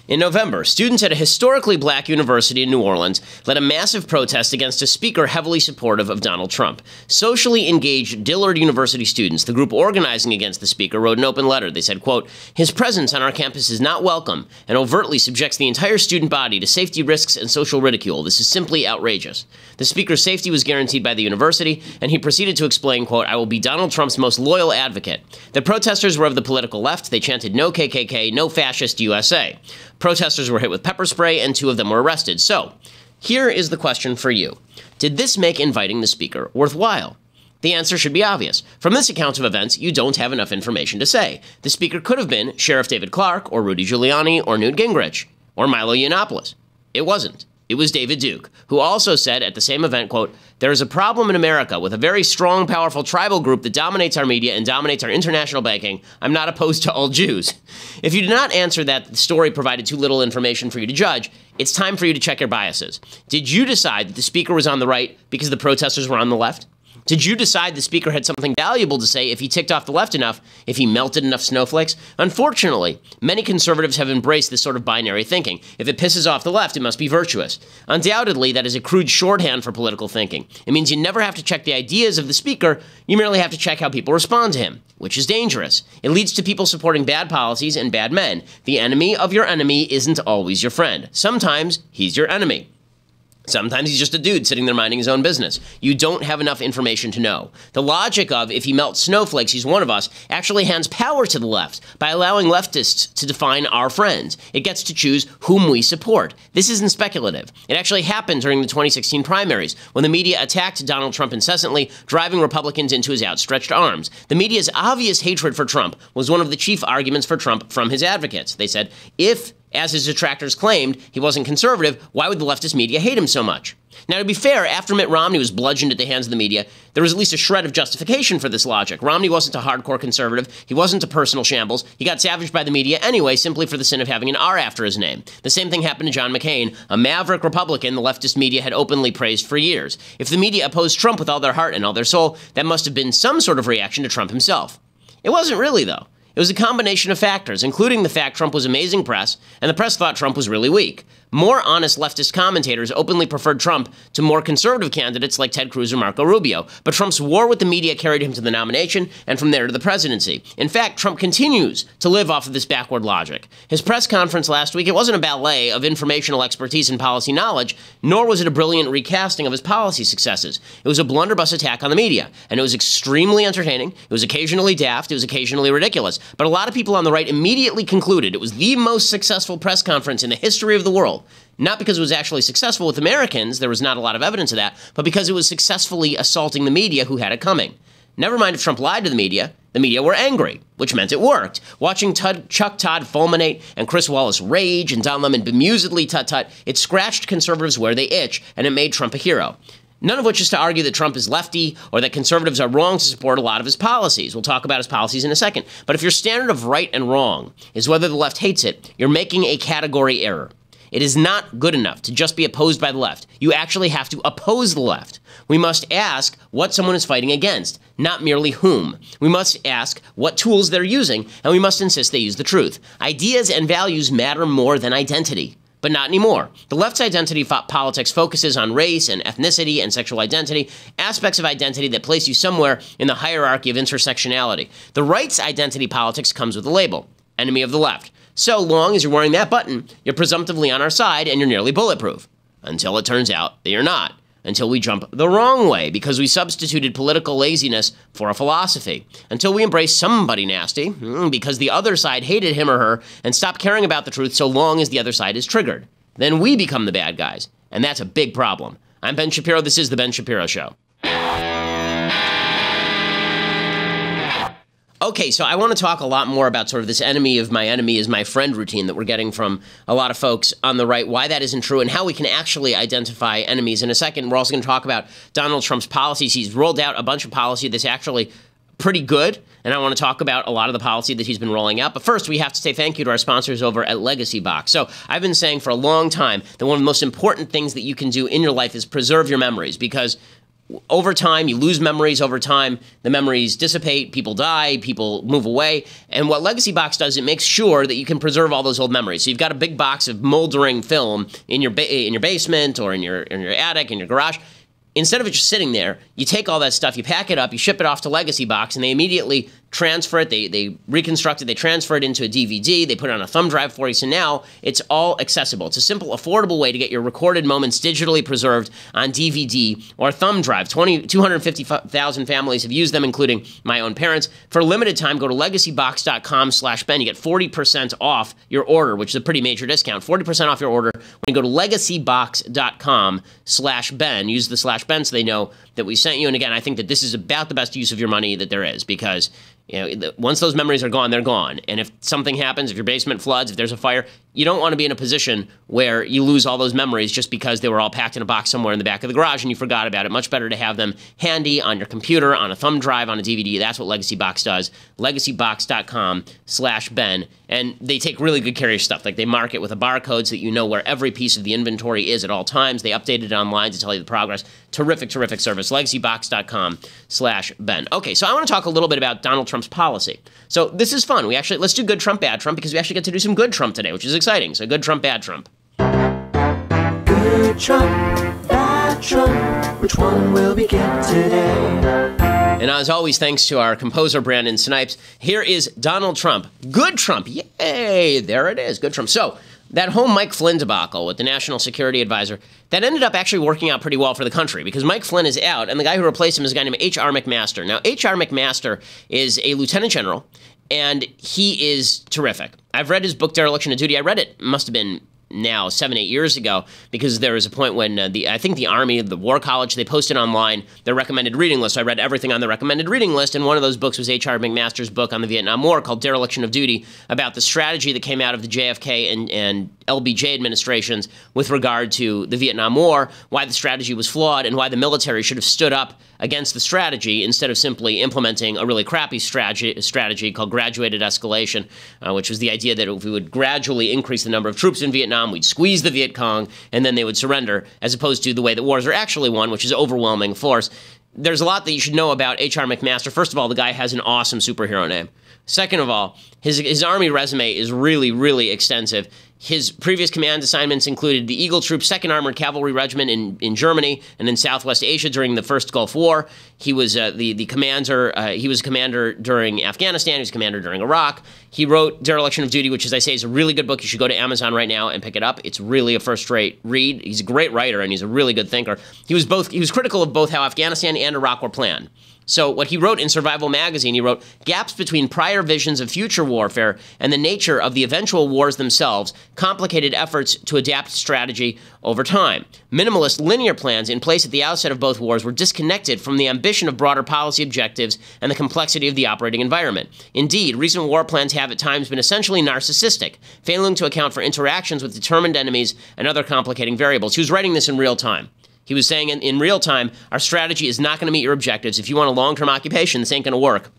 In November, students at a historically black university in New Orleans led a massive protest against a speaker heavily supportive of Donald Trump. Socially engaged Dillard University students, the group organizing against the speaker, wrote an open letter. They said, quote, "His presence on our campus is not welcome and overtly subjects the entire student body to safety risks and social ridicule. This is simply outrageous." The speaker's safety was guaranteed by the university, and he proceeded to explain, quote, "I will be Donald Trump's most loyal advocate." The protesters were of the political left. They chanted, "No KKK, no fascist USA." Protesters were hit with pepper spray, and 2 of them were arrested. So, here is the question for you. Did this make inviting the speaker worthwhile? The answer should be obvious. From this account of events, you don't have enough information to say. The speaker could have been Sheriff David Clarke, or Rudy Giuliani, or Newt Gingrich, or Milo Yiannopoulos. It wasn't. It was David Duke, who also said at the same event, quote, "There is a problem in America with a very strong, powerful tribal group that dominates our media and dominates our international banking. I'm not opposed to all Jews." If you did not answer that the story provided too little information for you to judge, it's time for you to check your biases. Did you decide that the speaker was on the right because the protesters were on the left? Did you decide the speaker had something valuable to say if he ticked off the left enough, if he melted enough snowflakes? Unfortunately, many conservatives have embraced this sort of binary thinking. If it pisses off the left, it must be virtuous. Undoubtedly, that is a crude shorthand for political thinking. It means you never have to check the ideas of the speaker, you merely have to check how people respond to him, which is dangerous. It leads to people supporting bad policies and bad men. The enemy of your enemy isn't always your friend. Sometimes he's your enemy. Sometimes he's just a dude sitting there minding his own business. You don't have enough information to know. The logic of if he melts snowflakes, he's one of us, actually hands power to the left by allowing leftists to define our friends. It gets to choose whom we support. This isn't speculative. It actually happened during the 2016 primaries when the media attacked Donald Trump incessantly, driving Republicans into his outstretched arms. The media's obvious hatred for Trump was one of the chief arguments for Trump from his advocates. They said, if, as his detractors claimed, he wasn't conservative, why would the leftist media hate him so much? Now, to be fair, after Mitt Romney was bludgeoned at the hands of the media, there was at least a shred of justification for this logic. Romney wasn't a hardcore conservative. He wasn't a personal shambles. He got savaged by the media anyway, simply for the sin of having an R after his name. The same thing happened to John McCain, a maverick Republican the leftist media had openly praised for years. If the media opposed Trump with all their heart and all their soul, that must have been some sort of reaction to Trump himself. It wasn't really, though. It was a combination of factors, including the fact Trump was amazing press, and the press thought Trump was really weak. More honest leftist commentators openly preferred Trump to more conservative candidates like Ted Cruz or Marco Rubio, but Trump's war with the media carried him to the nomination and from there to the presidency. In fact, Trump continues to live off of this backward logic. His press conference last week, it wasn't a ballet of informational expertise and policy knowledge, nor was it a brilliant recasting of his policy successes. It was a blunderbuss attack on the media, and it was extremely entertaining, it was occasionally daft, it was occasionally ridiculous, but a lot of people on the right immediately concluded it was the most successful press conference in the history of the world. Not because it was actually successful with Americans, there was not a lot of evidence of that, but because it was successfully assaulting the media who had it coming. Never mind if Trump lied to the media were angry, which meant it worked. Watching Chuck Todd fulminate and Chris Wallace rage and Don Lemon bemusedly tut-tut, it scratched conservatives where they itch, and it made Trump a hero. None of which is to argue that Trump is lefty or that conservatives are wrong to support a lot of his policies. We'll talk about his policies in a second. But if your standard of right and wrong is whether the left hates it, you're making a category error. It is not good enough to just be opposed by the left. You actually have to oppose the left. We must ask what someone is fighting against, not merely whom. We must ask what tools they're using, and we must insist they use the truth. Ideas and values matter more than identity. But not anymore. The left's identity politics focuses on race and ethnicity and sexual identity, aspects of identity that place you somewhere in the hierarchy of intersectionality. The right's identity politics comes with a label, enemy of the left. So long as you're wearing that button, you're presumptively on our side and you're nearly bulletproof. Until it turns out that you're not. Until we jump the wrong way because we substituted political laziness for a philosophy. Until we embrace somebody nasty because the other side hated him or her and stopped caring about the truth so long as the other side is triggered. Then we become the bad guys. And that's a big problem. I'm Ben Shapiro. This is The Ben Shapiro Show. Okay, so I want to talk a lot more about sort of this enemy of my enemy is my friend routine that we're getting from a lot of folks on the right, why that isn't true, and how we can actually identify enemies. In a second, we're also going to talk about Donald Trump's policies. He's rolled out a bunch of policy that's actually pretty good, and I want to talk about a lot of the policy that he's been rolling out. But first, we have to say thank you to our sponsors over at Legacy Box. So I've been saying for a long time that one of the most important things that you can do in your life is preserve your memories, because over time, you lose memories over time. The memories dissipate, people die, people move away. And what Legacy Box does, it makes sure that you can preserve all those old memories. So you've got a big box of moldering film in your basement or in your attic, in your garage. Instead of it just sitting there, you take all that stuff, you pack it up, you ship it off to Legacy Box, and they immediately transfer it. They reconstruct it, they transfer it into a DVD, they put it on a thumb drive for you. So now it's all accessible. It's a simple, affordable way to get your recorded moments digitally preserved on DVD or thumb drive. 250,000 families have used them, including my own parents. For a limited time, go to legacybox.com/Ben. You get 40% off your order, which is a pretty major discount. 40% off your order when you go to legacybox.com/Ben. Use the /Ben so they know that we sent you. And again, I think that this is about the best use of your money that there is, because once those memories are gone, they're gone. And if something happens, if your basement floods, if there's a fire, you don't want to be in a position where you lose all those memories just because they were all packed in a box somewhere in the back of the garage and you forgot about it. Much better to have them handy on your computer, on a thumb drive, on a DVD. That's what Legacy Box does. Legacybox.com/Ben. And they take really good care of your stuff. Like, they mark it with a barcode so that you know where every piece of the inventory is at all times. They update it online to tell you the progress. Terrific, terrific service. Legacybox.com/Ben. Okay, so I want to talk a little bit about Donald Trump's policy. So this is fun. Let's do good Trump, bad Trump, because we actually get to do some good Trump today, which is exciting. So good Trump, bad Trump. Good Trump, bad Trump, which one will we get today? And as always, thanks to our composer, Brandon Snipes, here is Donald Trump. Good Trump. Yay! There it is. Good Trump. So that whole Mike Flynn debacle with the National Security Advisor, that ended up actually working out pretty well for the country, because Mike Flynn is out, and the guy who replaced him is a guy named H.R. McMaster. Now, H.R. McMaster is a lieutenant general, and he is terrific. I've read his book, Dereliction of Duty. I read it, must have been now 7-8 years ago, because there was a point when I think the Army, the War College, they posted online their recommended reading list. So I read everything on the recommended reading list, and one of those books was H.R. McMaster's book on the Vietnam War called Dereliction of Duty, about the strategy that came out of the JFK and LBJ administrations with regard to the Vietnam War, why the strategy was flawed, and why the military should have stood up against the strategy instead of simply implementing a really crappy strategy called graduated escalation, which was the idea that if we would gradually increase the number of troops in Vietnam, we'd squeeze the Viet Cong, and then they would surrender, as opposed to the way that wars are actually won, which is overwhelming force. There's a lot that you should know about H.R. McMaster. First of all, the guy has an awesome superhero name. Second of all, his Army resume is really, really extensive. His previous command assignments included the Eagle Troop 2nd Armored Cavalry Regiment in Germany and in Southwest Asia during the First Gulf War. He was the commander. He was a commander during Afghanistan. He was a commander during Iraq. He wrote Dereliction of Duty, which, as I say, is a really good book. You should go to Amazon right now and pick it up. It's really a first-rate read. He's a great writer, and he's a really good thinker. He was critical of both how Afghanistan and Iraq were planned. So what he wrote in Survival Magazine, he wrote, gaps between prior visions of future warfare and the nature of the eventual wars themselves complicated efforts to adapt strategy over time. Minimalist linear plans in place at the outset of both wars were disconnected from the ambition of broader policy objectives and the complexity of the operating environment. Indeed, recent war plans have at times been essentially narcissistic, failing to account for interactions with determined enemies and other complicating variables. He was writing this in real time. He was saying in real time, our strategy is not going to meet your objectives. If you want a long-term occupation, this ain't going to work.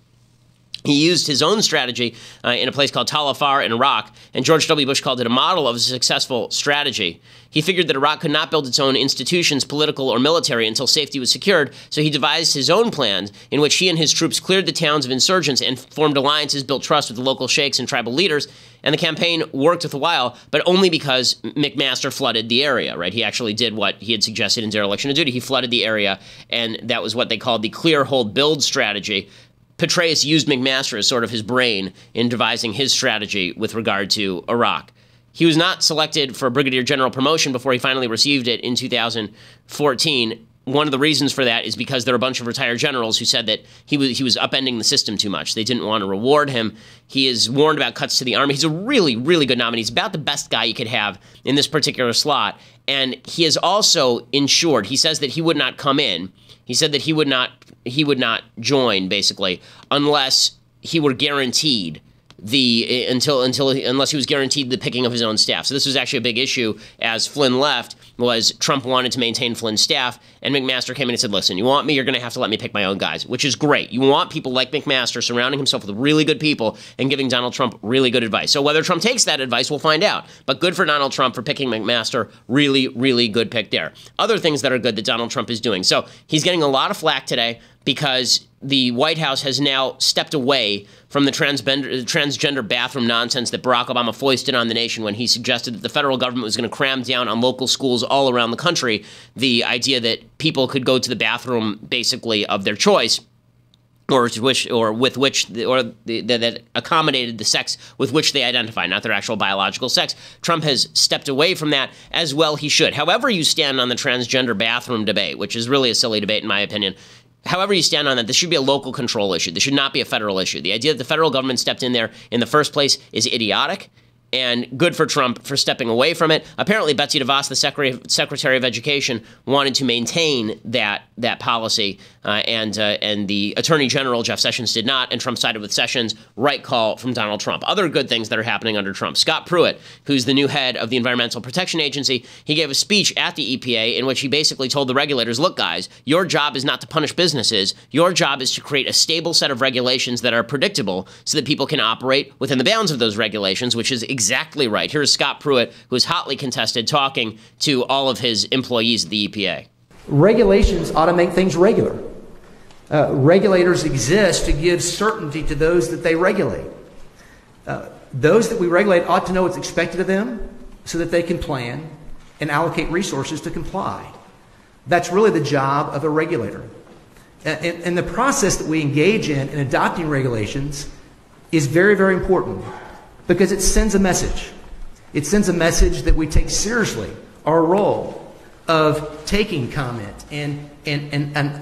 He used his own strategy in a place called Tal Afar in Iraq, and George W. Bush called it a model of a successful strategy. He figured that Iraq could not build its own institutions, political or military, until safety was secured, so he devised his own plans in which he and his troops cleared the towns of insurgents and formed alliances, built trust with the local sheikhs and tribal leaders, and the campaign worked with a while, but only because McMaster flooded the area, right? He actually did what he had suggested in Dereliction of Duty. He flooded the area, and that was what they called the clear, hold, build strategy. Petraeus used McMaster as sort of his brain in devising his strategy with regard to Iraq. He was not selected for a brigadier general promotion before he finally received it in 2014. One of the reasons for that is because there are a bunch of retired generals who said that he was upending the system too much. They didn't want to reward him. He is warned about cuts to the Army. He's a really, really good nominee. He's about the best guy you could have in this particular slot. And he is also insured. He says that he would not come in. He said that he would not join, basically, unless he were guaranteed unless he was guaranteed the picking of his own staff. So this was actually a big issue as Flynn left. was Trump wanted to maintain Flynn's staff, and McMaster came in and said, listen, you want me, you're going to have to let me pick my own guys, which is great. You want people like McMaster surrounding himself with really good people and giving Donald Trump really good advice. So whether Trump takes that advice, we'll find out. But good for Donald Trump for picking McMaster. Really, really good pick there. Other things that are good that Donald Trump is doing. So he's getting a lot of flack today because the White House has now stepped away from the transgender bathroom nonsense that Barack Obama foisted on the nation when he suggested that the federal government was going to cram down on local schools all around the country the idea that people could go to the bathroom basically of their choice, that accommodated the sex with which they identify, not their actual biological sex. Trump has stepped away from that, as well he should. However you stand on the transgender bathroom debate, which is really a silly debate in my opinion, however you stand on that, this should be a local control issue. This should not be a federal issue. The idea that the federal government stepped in there in the first place is idiotic, and good for Trump for stepping away from it. Apparently, Betsy DeVos, the Secretary of Education, wanted to maintain that policy, and the Attorney General, Jeff Sessions, did not, and Trump sided with Sessions. Right call from Donald Trump. Other good things that are happening under Trump. Scott Pruett, who's the new head of the Environmental Protection Agency, he gave a speech at the EPA in which he basically told the regulators, look, guys, your job is not to punish businesses. Your job is to create a stable set of regulations that are predictable so that people can operate within the bounds of those regulations, which is exactly right. Here's Scott Pruett, who is hotly contested, talking to all of his employees at the EPA. Regulations ought to make things regular. Regulators exist to give certainty to those that they regulate. Those that we regulate ought to know what's expected of them so that they can plan and allocate resources to comply. That's really the job of a regulator. And the process that we engage in adopting regulations is very, very important because it sends a message. It sends a message that we take seriously our role of taking comment and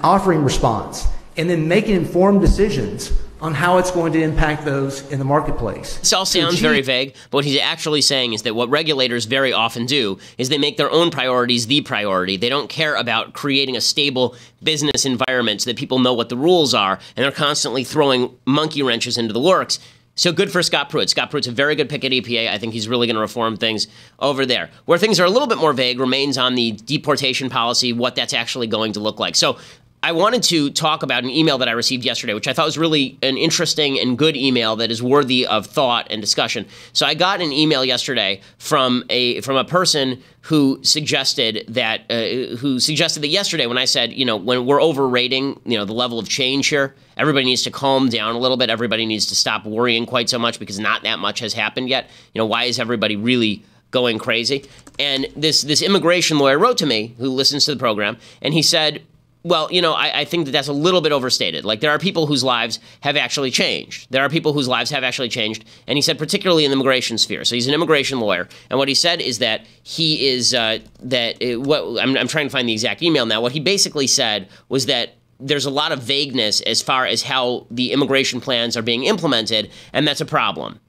offering response, and then making informed decisions on how it's going to impact those in the marketplace. This all sounds very vague, but what he's actually saying is that what regulators very often do is they make their own priorities the priority. They don't care about creating a stable business environment so that people know what the rules are, and they're constantly throwing monkey wrenches into the works. So good for Scott Pruett. Scott Pruett's a very good pick at EPA. I think he's really going to reform things over there. Where things are a little bit more vague remains on the deportation policy, what that's actually going to look like. So I wanted to talk about an email that I received yesterday, which I thought was really an interesting and good email that is worthy of thought and discussion. So I got an email yesterday from a person who suggested that yesterday when I said, when we're overrating, the level of change here, everybody needs to calm down a little bit. Everybody needs to stop worrying quite so much because not that much has happened yet. Why is everybody really going crazy? And this immigration lawyer wrote to me, who listens to the program, and he said, well, I think that that's a little bit overstated. Like, there are people whose lives have actually changed. And he said, particularly in the immigration sphere. So he's an immigration lawyer. And what he said is that he is, I'm trying to find the exact email now. What he basically said was that there's a lot of vagueness as far as how the immigration plans are being implemented, and that's a problem.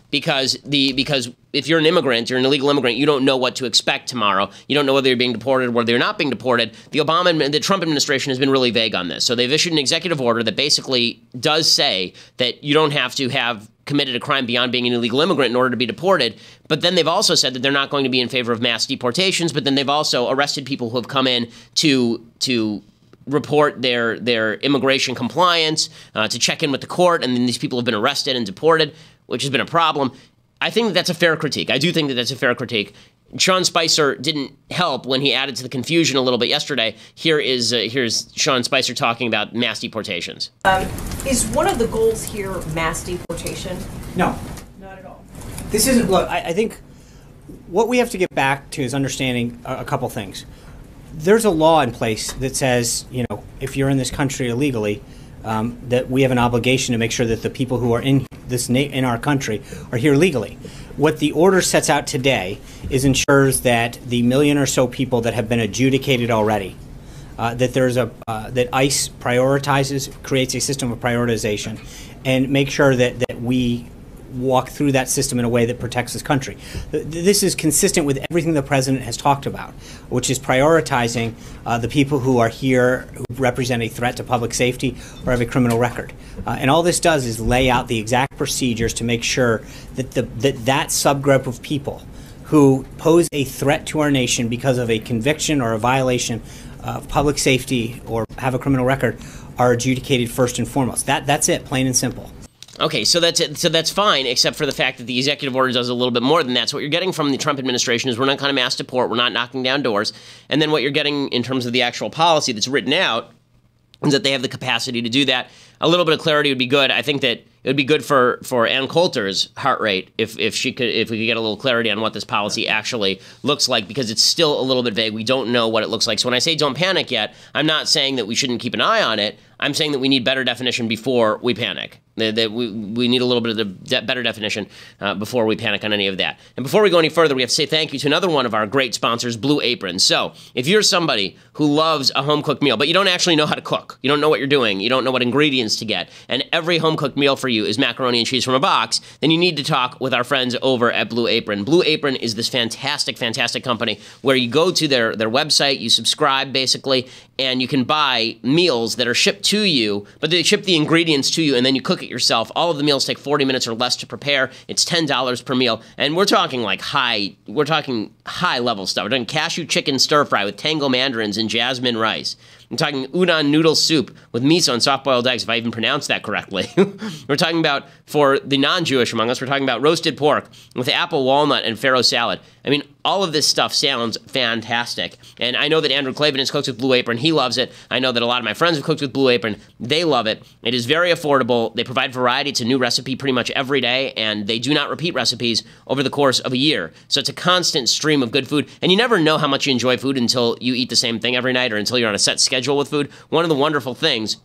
Because if you're an immigrant, you're an illegal immigrant, you don't know what to expect tomorrow. You don't know whether you're being deported or whether you're not being deported. The Trump administration has been really vague on this. So they've issued an executive order that basically does say that you don't have to have committed a crime beyond being an illegal immigrant in order to be deported. But then they've also said that they're not going to be in favor of mass deportations. But then they've also arrested people who have come in to report their immigration compliance, to check in with the court, and then these people have been arrested and deported, which has been a problem. I think that's a fair critique. I do think that that's a fair critique. Sean Spicer didn't help when he added to the confusion a little bit yesterday. Here's Sean Spicer talking about mass deportations. Is one of the goals here mass deportation? No, not at all. This isn't. Look, I think what we have to get back to is understanding a couple things. There's a law in place that says, if you're in this country illegally, that we have an obligation to make sure that the people who are in our country are here legally. What the order sets out today ensures that the million or so people that have been adjudicated already, that ICE creates a system of prioritization, and make sure that we walk through that system in a way that protects this country. This is consistent with everything the president has talked about, which is prioritizing the people who are here, who represent a threat to public safety or have a criminal record. And all this does is lay out the exact procedures to make sure that that subgroup of people who pose a threat to our nation because of a conviction or a violation of public safety or have a criminal record are adjudicated first and foremost. That's it, plain and simple. Okay, so that's it. So that's fine, except for the fact that the executive order does a little bit more than that. So what you're getting from the Trump administration is we're not kind of mass deport, we're not knocking down doors. And then what you're getting in terms of the actual policy that's written out is that they have the capacity to do that. A little bit of clarity would be good. I think that it would be good for Ann Coulter's heart rate if we could get a little clarity on what this policy actually looks like, because it's still a little bit vague. We don't know what it looks like. So when I say don't panic yet, I'm not saying that we shouldn't keep an eye on it. I'm saying that we need better definition before we panic. That we need a little bit of the better definition before we panic on any of that. And before we go any further, we have to say thank you to another one of our great sponsors, Blue Apron. So if you're somebody who loves a home-cooked meal, but you don't actually know how to cook, you don't know what you're doing, you don't know what ingredients to get, and every home-cooked meal for you is macaroni and cheese from a box, then you need to talk with our friends over at Blue Apron. Blue Apron is this fantastic, fantastic company where you go to their website, you subscribe basically, and you can buy meals that are shipped to you, but they ship the ingredients to you, and then you cook it yourself. All of the meals take 40 minutes or less to prepare. It's $10 per meal, and we're talking high level stuff. We're talking cashew chicken stir fry with tango mandarins and jasmine rice. I'm talking udon noodle soup with miso and soft-boiled eggs, if I even pronounced that correctly. We're talking about, for the non-Jewish among us, we're talking about roasted pork with apple, walnut, and farro salad. I mean, all of this stuff sounds fantastic. And I know that Andrew Clavin has cooked with Blue Apron. He loves it. I know that a lot of my friends have cooked with Blue Apron. They love it. It is very affordable. They provide variety. It's a new recipe pretty much every day, and they do not repeat recipes over the course of a year. So it's a constant stream of good food. And you never know how much you enjoy food until you eat the same thing every night or until you're on a set schedule with food. One of the wonderful things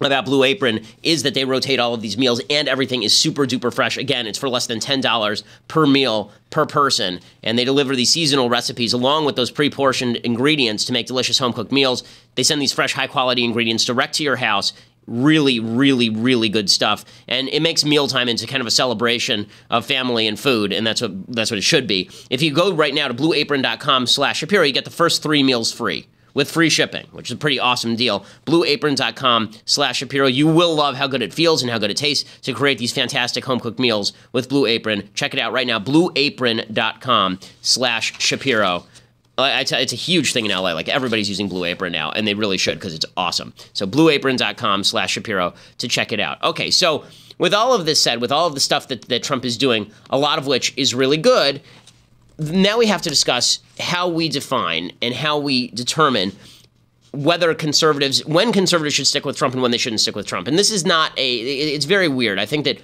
about Blue Apron is that they rotate all of these meals, and everything is super duper fresh. Again, it's for less than $10 per meal per person, and they deliver these seasonal recipes along with those pre-portioned ingredients to make delicious home-cooked meals. They send these fresh, high-quality ingredients direct to your house. Really, really, really good stuff, and it makes mealtime into kind of a celebration of family and food, and that's what it should be. If you go right now to blueapron.com/Shapiro, you get the first 3 meals free with free shipping, which is a pretty awesome deal. Blueapron.com/Shapiro. You will love how good it feels and how good it tastes to create these fantastic home-cooked meals with Blue Apron. Check it out right now, blueapron.com/Shapiro. It's a huge thing in LA. Like, everybody's using Blue Apron now, and they really should, because it's awesome. So blueapron.com/Shapiro to check it out. Okay, so with all of this said, with all of the stuff that Trump is doing, a lot of which is really good, now we have to discuss how we define and how we determine when conservatives should stick with Trump and when they shouldn't stick with Trump. And this is it's very weird. I think that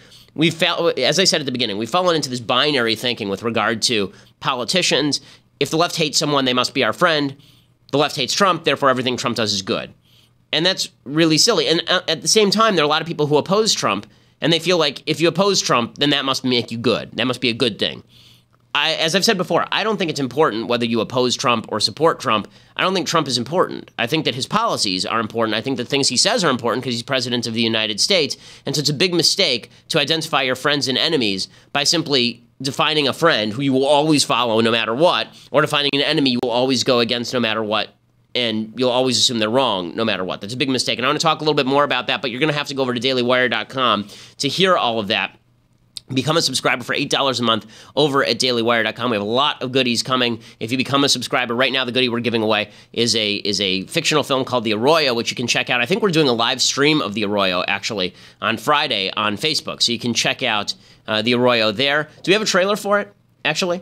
as I said at the beginning, we've fallen into this binary thinking with regard to politicians. If the left hates someone, they must be our friend. The left hates Trump, therefore everything Trump does is good. And that's really silly. And at the same time, there are a lot of people who oppose Trump, and they feel like if you oppose Trump, then that must make you good. That must be a good thing. As I've said before, I don't think it's important whether you oppose Trump or support Trump. I don't think Trump is important. I think that his policies are important. I think the things he says are important because he's president of the United States. And so it's a big mistake to identify your friends and enemies by simply defining a friend who you will always follow no matter what, or defining an enemy you will always go against no matter what, and you'll always assume they're wrong no matter what. That's a big mistake. And I want to talk a little bit more about that, but you're going to have to go over to dailywire.com to hear all of that. Become a subscriber for $8 a month over at dailywire.com. We have a lot of goodies coming. If you become a subscriber, right now the goodie we're giving away is a fictional film called The Arroyo, which you can check out. I think we're doing a live stream of The Arroyo, actually, on Friday on Facebook. So you can check out The Arroyo there. Do we have a trailer for it, actually?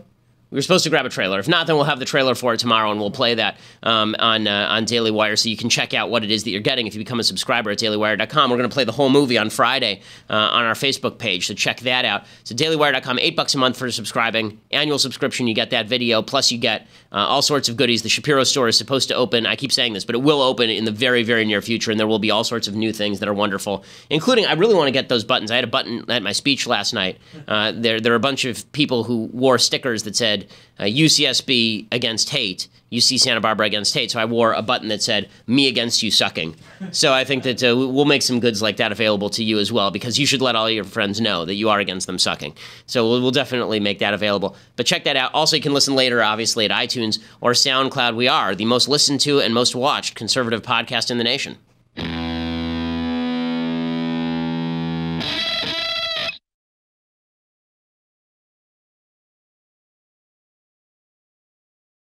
We were supposed to grab a trailer. If not, then we'll have the trailer for it tomorrow, and we'll play that on Daily Wire, so you can check out what it is that you're getting if you become a subscriber at dailywire.com. We're going to play the whole movie on Friday on our Facebook page, so check that out. So dailywire.com, $8 a month for subscribing. Annual subscription, you get that video, plus you get all sorts of goodies. The Shapiro store is supposed to open. I keep saying this, but it will open in the very, very near future, and there will be all sorts of new things that are wonderful, including, I really want to get those buttons. I had a button at my speech last night. There are a bunch of people who wore stickers that said, UCSB against hate, UC Santa Barbara against hate. So I wore a button that said, me against you sucking. So I think that we'll make some goods like that available to you as well, because you should let all your friends know that you are against them sucking. So we'll definitely make that available. But check that out. Also, you can listen later, obviously, at iTunes or SoundCloud. We are the most listened to and most watched conservative podcast in the nation.